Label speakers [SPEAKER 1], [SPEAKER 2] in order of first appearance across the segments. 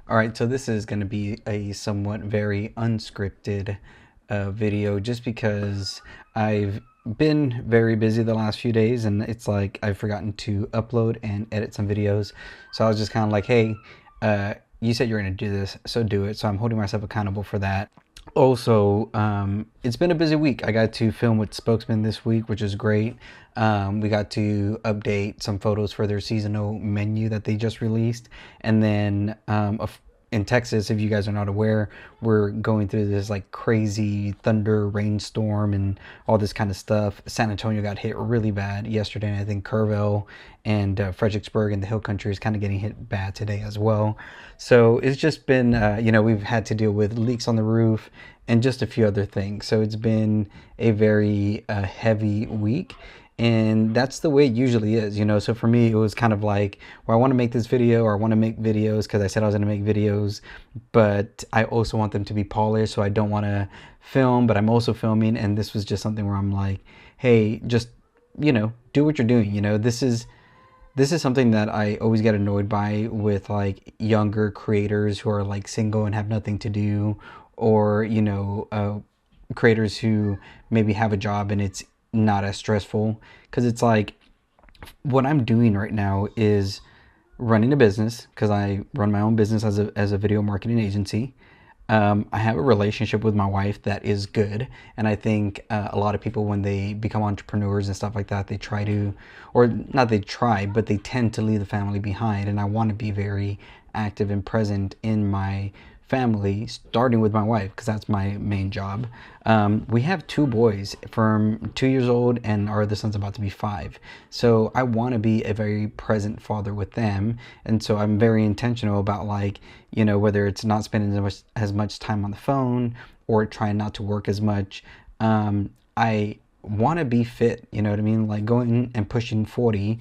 [SPEAKER 1] All right, so this is going to be a somewhat very unscripted video just because I've been very busy the last few days and it's like I've forgotten to upload and edit some videos. So I was just kind of like, hey, you said you're going to do this, so do it. So I'm holding myself accountable for that. Also, it's been a busy week. I got to film with Spokesman this week, which is great. We got to update some photos for their seasonal menu that they just released. And then in Texas, if you guys are not aware, we're going through this like crazy thunder, rainstorm, and all this kind of stuff. San Antonio got hit really bad yesterday, and I think Kerrville and Fredericksburg and the Hill Country is kind of getting hit bad today as well. So it's just been, we've had to deal with leaks on the roof and just a few other things. So it's been a very heavy week. And that's the way it usually is. So for me, it was kind of like, well, I want to make this video, or I want to make videos because I said I was going to make videos, but I also want them to be polished. So I don't want to film, but I'm also filming. And this was just something where I'm like, hey, just, do what you're doing. This is something that I always get annoyed by with like younger creators who are like single and have nothing to do, or creators who maybe have a job and it's not as stressful, because it's like what I'm doing right now is running a business, because I run my own business as a video marketing agency. I have a relationship with my wife that is good, and I think a lot of people, when they become entrepreneurs and stuff like that, they try to, or not they try, but they tend to leave the family behind. And I want to be very active and present in my family, starting with my wife, because that's my main job. We have two boys from 2 years old, and our other son's about to be 5. So I want to be a very present father with them. And so I'm very intentional about, like, whether it's not spending as much time on the phone or trying not to work as much. I want to be fit, you know what I mean? Like going and pushing 40.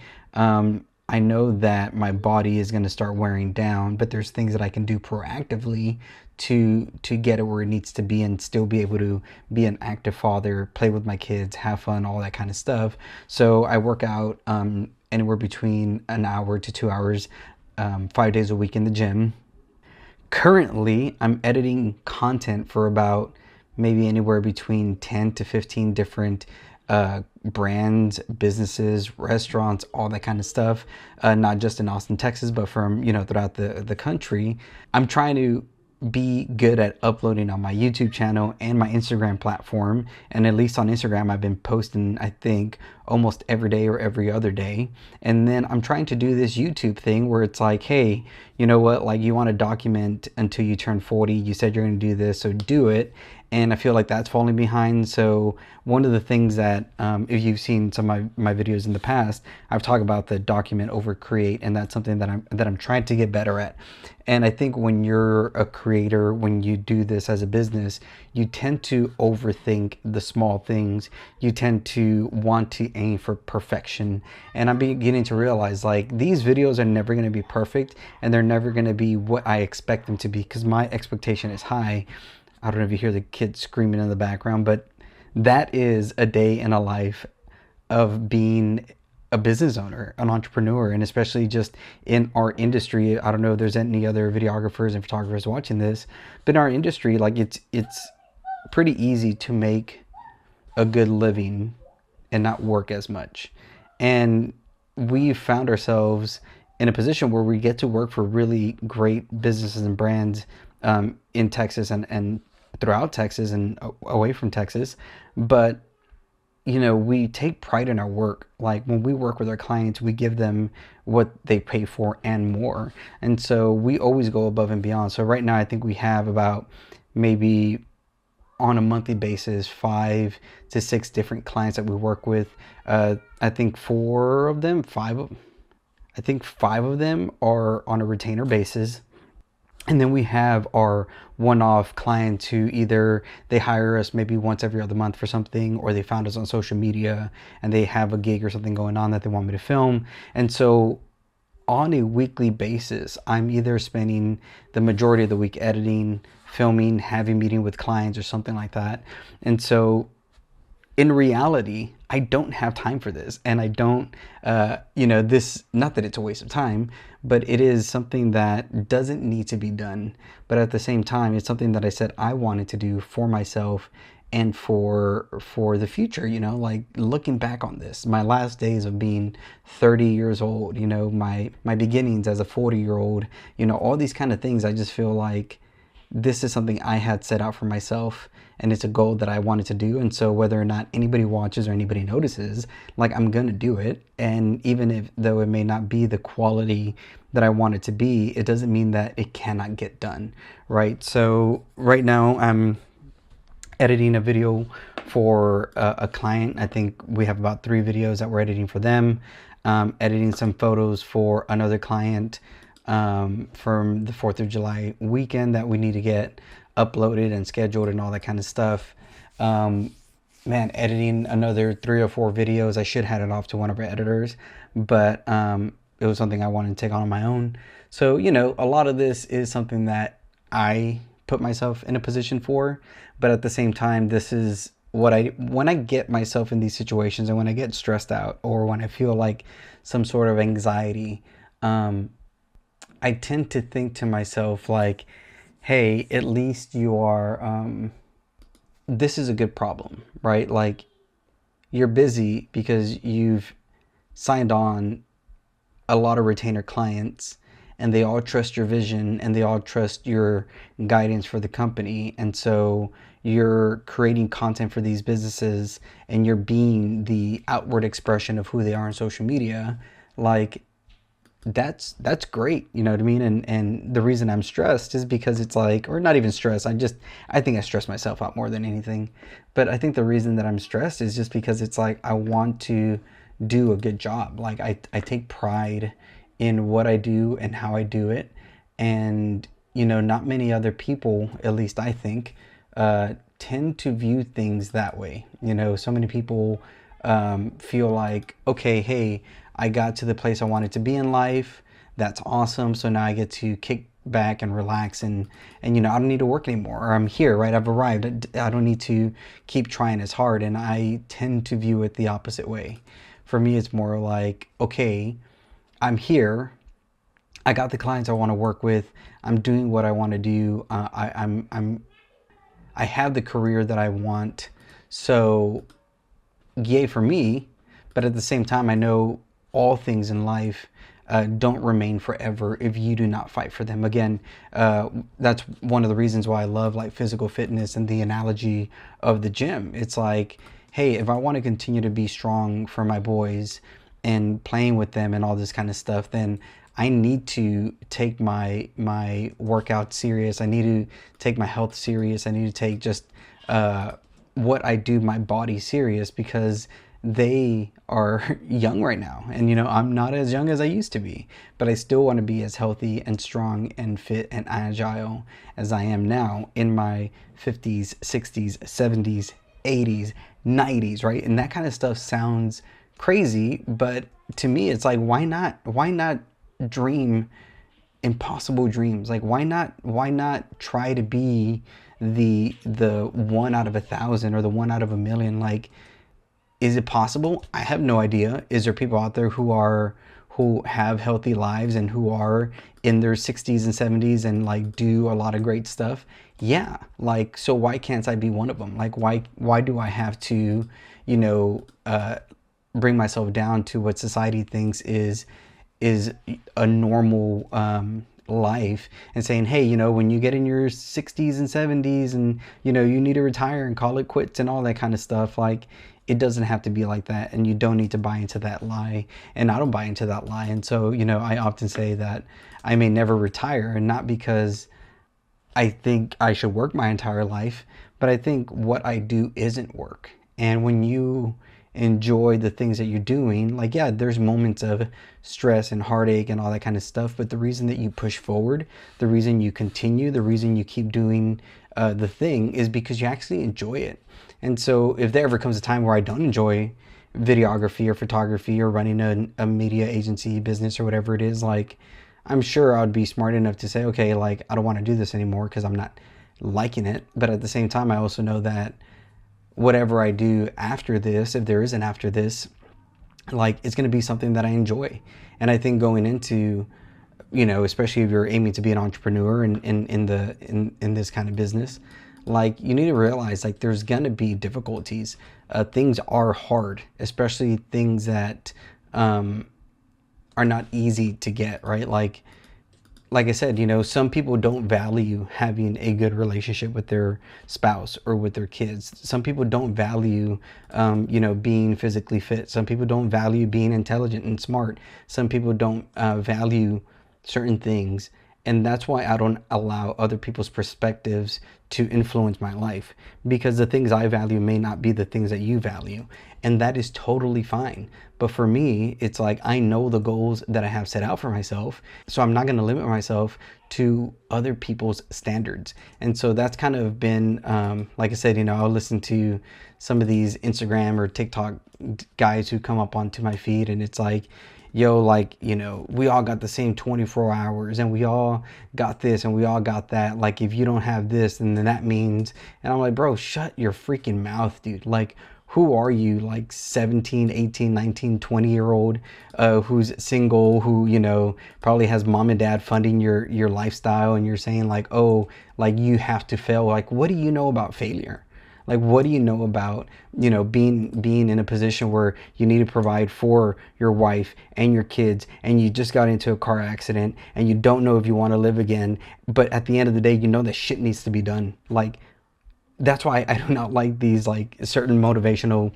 [SPEAKER 1] I know that my body is going to start wearing down, but there's things that I can do proactively to get it where it needs to be and still be able to be an active father, play with my kids, have fun, all that kind of stuff. So I work out anywhere between an hour to 2 hours, 5 days a week in the gym. Currently, I'm editing content for about maybe anywhere between 10 to 15 different brands, businesses, restaurants, all that kind of stuff, not just in Austin, Texas, but from, throughout the country. I'm trying to be good at uploading on my YouTube channel and my Instagram platform. And at least on Instagram, I've been posting, I think, almost every day or every other day. And then I'm trying to do this YouTube thing where it's like, hey, you know what, like, you want to document until you turn 40. You said you're going to do this, so do it. And I feel like that's falling behind. So one of the things that, if you've seen some of my videos in the past, I've talked about the document over create, and that's something that I'm trying to get better at. And I think when you're a creator, when you do this as a business, you tend to overthink the small things. You tend to want to aim for perfection. And I'm beginning to realize, like, these videos are never going to be perfect, and they're never going to be what I expect them to be, because my expectation is high. I don't know if you hear the kids screaming in the background, but that is a day in a life of being a business owner, an entrepreneur, and especially just in our industry. I don't know if there's any other videographers and photographers watching this, but in our industry, like, it's pretty easy to make a good living and not work as much. And we found ourselves in a position where we get to work for really great businesses and brands in Texas and throughout Texas and away from Texas. But we take pride in our work. Like, when we work with our clients, we give them what they pay for and more. And so we always go above and beyond. So right now, I think we have about, maybe on a monthly basis, 5 to 6 different clients that we work with. I think 5 of them are on a retainer basis. And then we have our one-off clients who either they hire us maybe once every other month for something, or they found us on social media and they have a gig or something going on that they want me to film. And so on a weekly basis, I'm either spending the majority of the week editing, filming, having a meeting with clients or something like that. And so in reality, I don't have time for this, and I don't, this, not that it's a waste of time, but it is something that doesn't need to be done. But at the same time, it's something that I said I wanted to do for myself and for the future, like looking back on this, my last days of being 30 years old, my beginnings as a 40-year-old, all these kind of things. I just feel like this is something I had set out for myself, and it's a goal that I wanted to do. And so whether or not anybody watches or anybody notices, like, I'm gonna do it. And even if though it may not be the quality that I want it to be, it doesn't mean that it cannot get done, right? So right now I'm editing a video for a client. I think we have about 3 videos that we're editing for them. Editing some photos for another client from the 4th of July weekend that we need to get uploaded and scheduled and all that kind of stuff. Man, editing another 3 or 4 videos. I should have it off to one of our editors, but it was something I wanted to take on my own. So, a lot of this is something that I put myself in a position for, but at the same time, this is when I get myself in these situations, and when I get stressed out, or when I feel like some sort of anxiety, I tend to think to myself like, hey, at least you are, this is a good problem, right? Like, you're busy because you've signed on a lot of retainer clients, and they all trust your vision, and they all trust your guidance for the company. And so you're creating content for these businesses, and you're being the outward expression of who they are on social media. Like, that's great, you know what I mean? And the reason I'm stressed is because it's like, or not even stressed, I think I stress myself out more than anything. But I think the reason that I'm stressed is just because it's like, I want to do a good job. Like, I take pride in what I do and how I do it. And, not many other people, at least I think, tend to view things that way. So many people feel like, okay, hey, I got to the place I wanted to be in life. That's awesome. So now I get to kick back and relax, and I don't need to work anymore. Or I'm here, right? I've arrived. I don't need to keep trying as hard. And I tend to view it the opposite way. For me, it's more like, okay, I'm here. I got the clients I want to work with. I'm doing what I want to do. I have the career that I want. So yay for me. But at the same time, I know all things in life don't remain forever if you do not fight for them. Again, that's one of the reasons why I love like physical fitness and the analogy of the gym. It's like, hey, if I want to continue to be strong for my boys and playing with them and all this kind of stuff, then I need to take my workout serious. I need to take my health serious. I need to take just what I do, my body serious, because they are young right now. And, I'm not as young as I used to be, but I still want to be as healthy and strong and fit and agile as I am now in my 50s, 60s, 70s, 80s, 90s, right? And that kind of stuff sounds crazy, but to me, it's like, why not dream impossible dreams? Like, why not try to be the 1 out of 1,000 or the 1 out of 1,000,000? Like, is it possible? I have no idea. Is there people out there who have healthy lives and who are in their 60s and 70s and like do a lot of great stuff? Yeah. Like, so why can't I be one of them? Like, why do I have to, bring myself down to what society thinks is a normal life, and saying, hey, when you get in your 60s and 70s and you need to retire and call it quits and all that kind of stuff, like, it doesn't have to be like that, and you don't need to buy into that lie. And I don't buy into that lie. And so, I often say that I may never retire, and not because I think I should work my entire life, but I think what I do isn't work. And when you enjoy the things that you're doing, like, yeah, there's moments of stress and heartache and all that kind of stuff, but the reason that you push forward, the reason you continue, the reason you keep doing the thing is because you actually enjoy it. And so if there ever comes a time where I don't enjoy videography or photography or running a media agency business or whatever it is, like, I'm sure I would be smart enough to say, okay, like, I don't want to do this anymore because I'm not liking it. But at the same time, I also know that whatever I do after this, if there is an after this, like it's going to be something that I enjoy. And I think going into, especially if you're aiming to be an entrepreneur in this kind of business, like you need to realize like there's gonna be difficulties. Things are hard, especially things that are not easy to get, right? Like I said, some people don't value having a good relationship with their spouse or with their kids. Some people don't value, being physically fit. Some people don't value being intelligent and smart. Some people don't value certain things. And that's why I don't allow other people's perspectives to influence my life, because the things I value may not be the things that you value. And that is totally fine. But for me, it's like I know the goals that I have set out for myself. So I'm not going to limit myself to other people's standards. And so that's kind of been, like I said, I'll listen to some of these Instagram or TikTok guys who come up onto my feed, and it's like, yo, like, we all got the same 24 hours and we all got this and we all got that. Like, if you don't have this, then that means, and I'm like, bro, shut your freaking mouth, dude. Like, who are you? Like 17, 18, 19, 20-year-old who's single, who, probably has mom and dad funding your lifestyle, and you're saying like, oh, like you have to fail. Like, what do you know about failure? Like, what do you know about, being in a position where you need to provide for your wife and your kids, and you just got into a car accident and you don't know if you want to live again, but at the end of the day, that shit needs to be done. Like, that's why I do not like these like certain motivational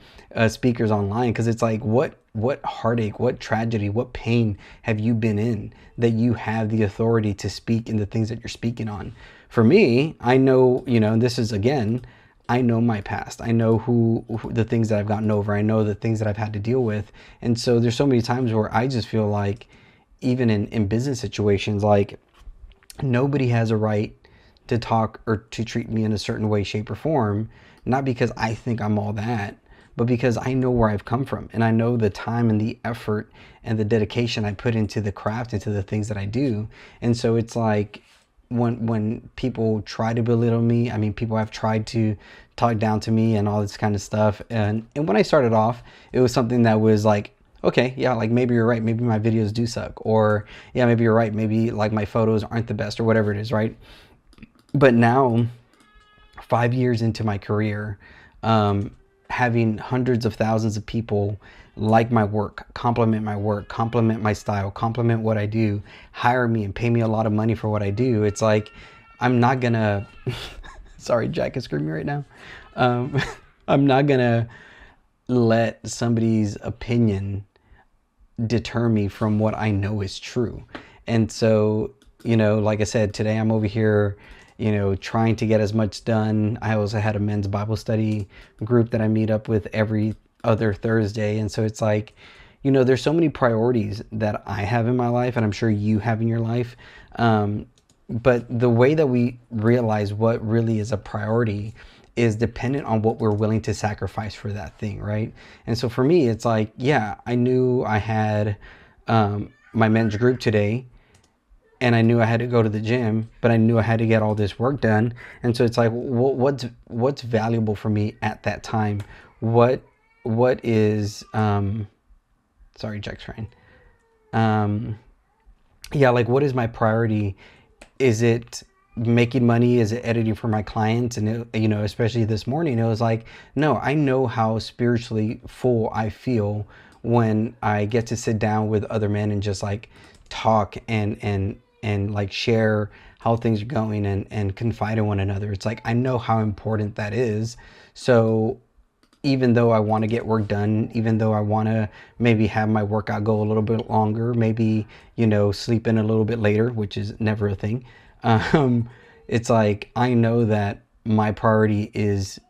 [SPEAKER 1] speakers online, because it's like, what heartache, what tragedy, what pain have you been in that you have the authority to speak in the things that you're speaking on? For me, I know, and this is again, I know my past. I know who the things that I've gotten over. I know the things that I've had to deal with. And so there's so many times where I just feel like, even in business situations, like nobody has a right to talk or to treat me in a certain way, shape, or form, not because I think I'm all that, but because I know where I've come from, and I know the time and the effort and the dedication I put into the craft, into the things that I do. And so it's like, when people try to belittle me, I mean, people have tried to talk down to me and all this kind of stuff. And when I started off, it was something that was like, okay, yeah, like maybe you're right. Maybe my videos do suck. Or yeah, maybe you're right. Maybe like my photos aren't the best, or whatever it is, right? But now, 5 years into my career, having hundreds of thousands of people like my work, compliment my style, compliment what I do, hire me and pay me a lot of money for what I do, it's like, I'm not gonna, sorry, Jack is screaming right now. I'm not gonna let somebody's opinion deter me from what I know is true. And so, like I said, today I'm over here, trying to get as much done. I also had a men's Bible study group that I meet up with every other Thursday. And so it's like, there's so many priorities that I have in my life, and I'm sure you have in your life. But the way that we realize what really is a priority is dependent on what we're willing to sacrifice for that thing, right? And so for me, it's like, yeah, I knew I had my men's group today, and I knew I had to go to the gym, but I knew I had to get all this work done. And so it's like, what's valuable for me at that time? What is, sorry, Jack's trying. Yeah, like, what is my priority? Is it making money? Is it editing for my clients? And especially this morning, it was like, no, I know how spiritually full I feel when I get to sit down with other men and just like talk and like share how things are going and confide in one another. It's like, I know how important that is. So even though I want to get work done, even though I want to maybe have my workout go a little bit longer, maybe, sleep in a little bit later, which is never a thing. It's like, I know that my priority is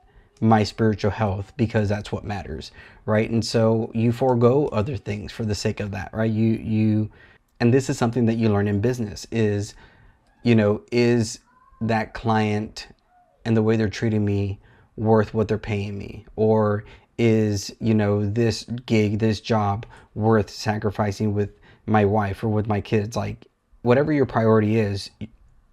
[SPEAKER 1] my spiritual health, because that's what matters, right? And so you forego other things for the sake of that, right? And this is something that you learn in business is, is that client and the way they're treating me worth what they're paying me? Or is, this gig, this job worth sacrificing with my wife or with my kids? Like, whatever your priority is,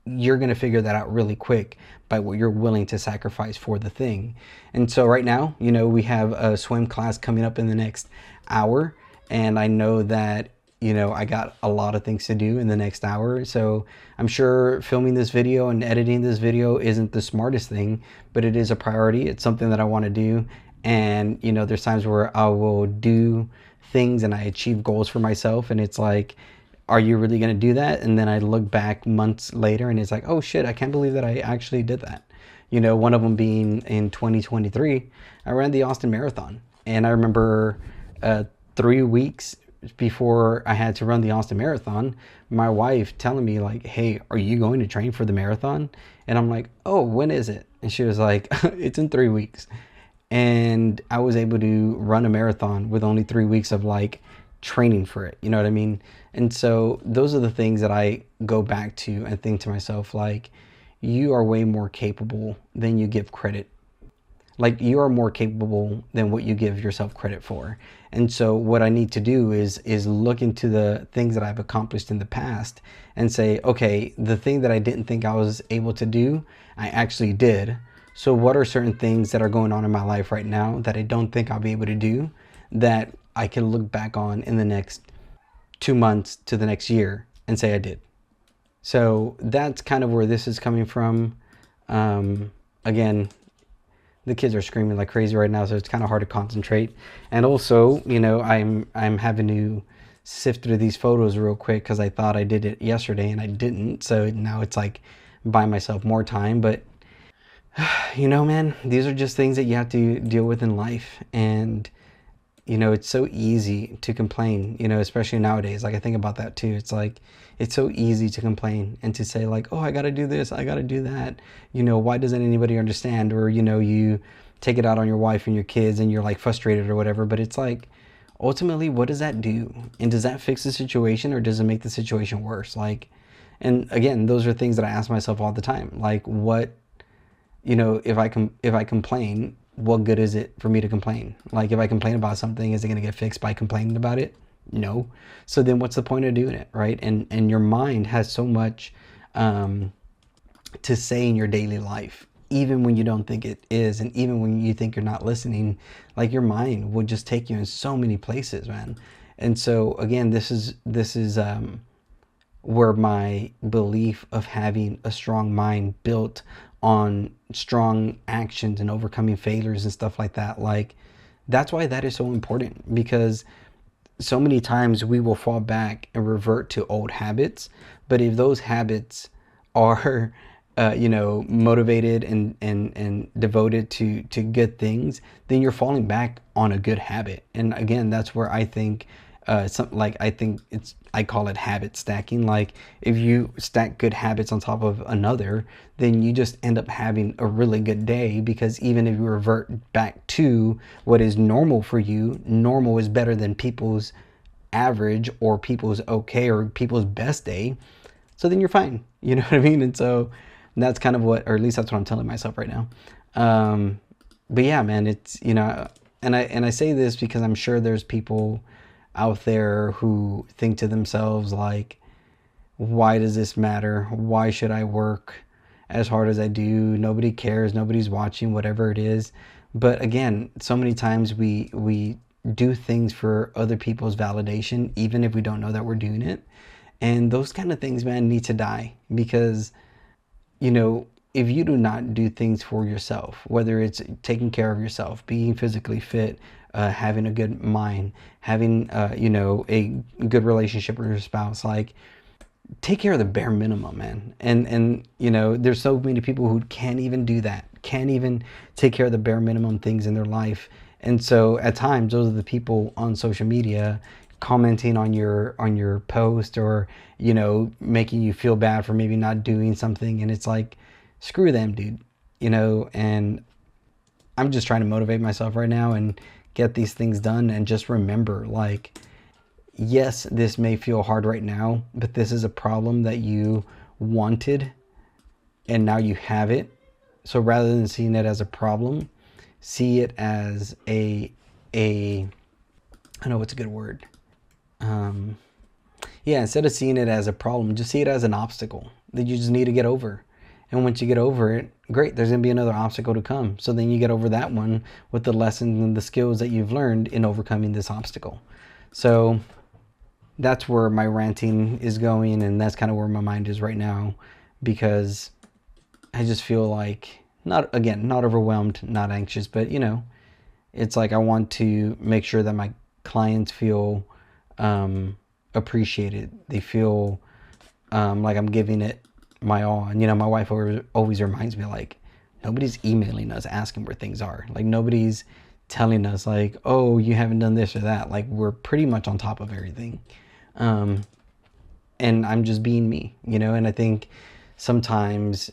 [SPEAKER 1] you're going to figure that out really quick by what you're willing to sacrifice for the thing. And so right now, we have a swim class coming up in the next hour, and I know that I got a lot of things to do in the next hour. So I'm sure filming this video and editing this video isn't the smartest thing, but it is a priority. It's something that I want to do. And there's times where I will do things and I achieve goals for myself, and it's like, are you really going to do that? And then I look back months later and it's like, oh shit, I can't believe that I actually did that. One of them being in 2023, I ran the Austin Marathon. And I remember 3 weeks before I had to run the Austin Marathon, my wife telling me like, hey, are you going to train for the marathon? And I'm like, oh, when is it? And she was like, it's in 3 weeks. And I was able to run a marathon with only 3 weeks of like training for it. You know what I mean? And so those are the things that I go back to and think to myself, like, you are way more capable than you give credit. Like, you are more capable than what you give yourself credit for. And so what I need to do is look into the things that I've accomplished in the past and say, okay, the thing that I didn't think I was able to do, I actually did. So what are certain things that are going on in my life right now that I don't think I'll be able to do, that I can look back on in the next 2 months to the next year and say I did. So that's kind of where this is coming from. Again, the kids are screaming like crazy right now, so it's kind of hard to concentrate. And also, I'm having to sift through these photos real quick because I thought I did it yesterday and I didn't. So now it's like buying myself more time. But man, these are just things that you have to deal with in life. And it's so easy to complain, especially nowadays. Like, I think about that too. It's like, it's so easy to complain and to say like, oh, I got to do this, I got to do that. Why doesn't anybody understand? Or, you take it out on your wife and your kids and you're like frustrated or whatever. But it's like, ultimately, what does that do? And does that fix the situation, or does it make the situation worse? Like, and again, those are things that I ask myself all the time. Like, what, if I complain, what good is it for me to complain? Like, if I complain about something, is it going to get fixed by complaining about it? No. So then what's the point of doing it, right? And your mind has so much to say in your daily life, even when you don't think it is, and even when you think you're not listening. Like, your mind will just take you in so many places, man. And so again, this is where my belief of having a strong mind built on strong actions and overcoming failures and stuff like that, like, that's why that is so important. Because so many times we will fall back and revert to old habits, but if those habits are motivated and devoted to good things, then you're falling back on a good habit. And again, that's where I think I call it habit stacking. Like, if you stack good habits on top of another, then you just end up having a really good day. Because even if you revert back to what is normal for you, normal is better than people's average or people's okay or people's best day. So then you're fine. You know what I mean? And so that's kind of what, or at least that's what I'm telling myself right now. But yeah, man, it's, and I say this because I'm sure there's people out there who think to themselves like, why does this matter? Why should I work as hard as I do? Nobody cares, nobody's watching, whatever it is. But again, so many times we do things for other people's validation, even if we don't know that we're doing it. And those kind of things, man, need to die. Because if you do not do things for yourself, whether it's taking care of yourself, being physically fit, having a good mind, having a good relationship with your spouse, like, take care of the bare minimum, man. And there's so many people who can't even do that, can't even take care of the bare minimum things in their life. And so at times, those are the people on social media commenting on your post, or making you feel bad for maybe not doing something. And it's like, screw them, dude. And I'm just trying to motivate myself right now and get these things done. And just remember, like, yes, this may feel hard right now, but this is a problem that you wanted and now you have it. So rather than seeing it as a problem, see it as I know what's a good word. Instead of seeing it as a problem, just see it as an obstacle. that you just need to get over. And once you get over it, great, there's going to be another obstacle to come. So then you get over that one with the lessons and the skills that you've learned in overcoming this obstacle. So that's where my ranting is going, and that's kind of where my mind is right now, because I just feel like, not overwhelmed, not anxious, but it's like I want to make sure that my clients feel appreciated. They feel like I'm giving it my all. And my wife always reminds me, like, nobody's emailing us asking where things are. Like, nobody's telling us like, oh, you haven't done this or that. Like, we're pretty much on top of everything. And I'm just being me, and I think sometimes,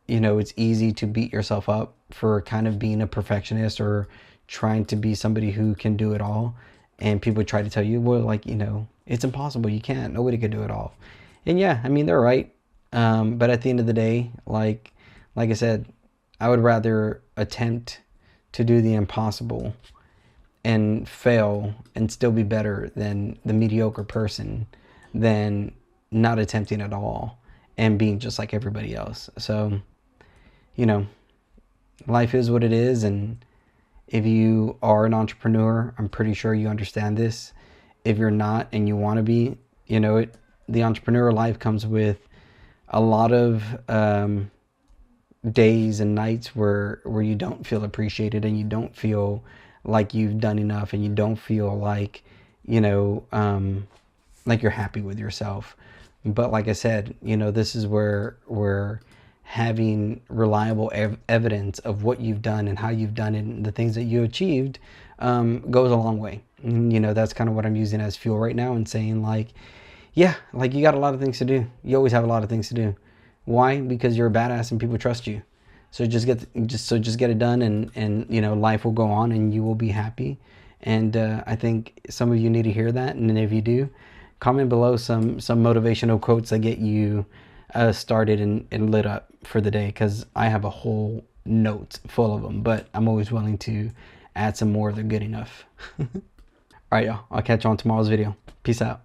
[SPEAKER 1] it's easy to beat yourself up for kind of being a perfectionist or trying to be somebody who can do it all. And people try to tell you, well, like, it's impossible. You can't. Nobody can do it all. And yeah, I mean, they're right. But at the end of the day, like I said, I would rather attempt to do the impossible and fail and still be better than the mediocre person than not attempting at all and being just like everybody else. So, life is what it is. And if you are an entrepreneur, I'm pretty sure you understand this. If you're not and you want to be, the entrepreneur life comes with a lot of days and nights where you don't feel appreciated, and you don't feel like you've done enough, and you don't feel like like you're happy with yourself. But like I said, this is where having reliable evidence of what you've done and how you've done it and the things that you achieved goes a long way. And, that's kind of what I'm using as fuel right now, and saying like, yeah, like, you got a lot of things to do. You always have a lot of things to do. Why? Because you're a badass and people trust you. So just get it done, and life will go on, and you will be happy. And I think some of you need to hear that. And if you do, comment below some motivational quotes that get you started and lit up for the day, because I have a whole note full of them, but I'm always willing to add some more if they're good enough. All right, y'all. I'll catch you on tomorrow's video. Peace out.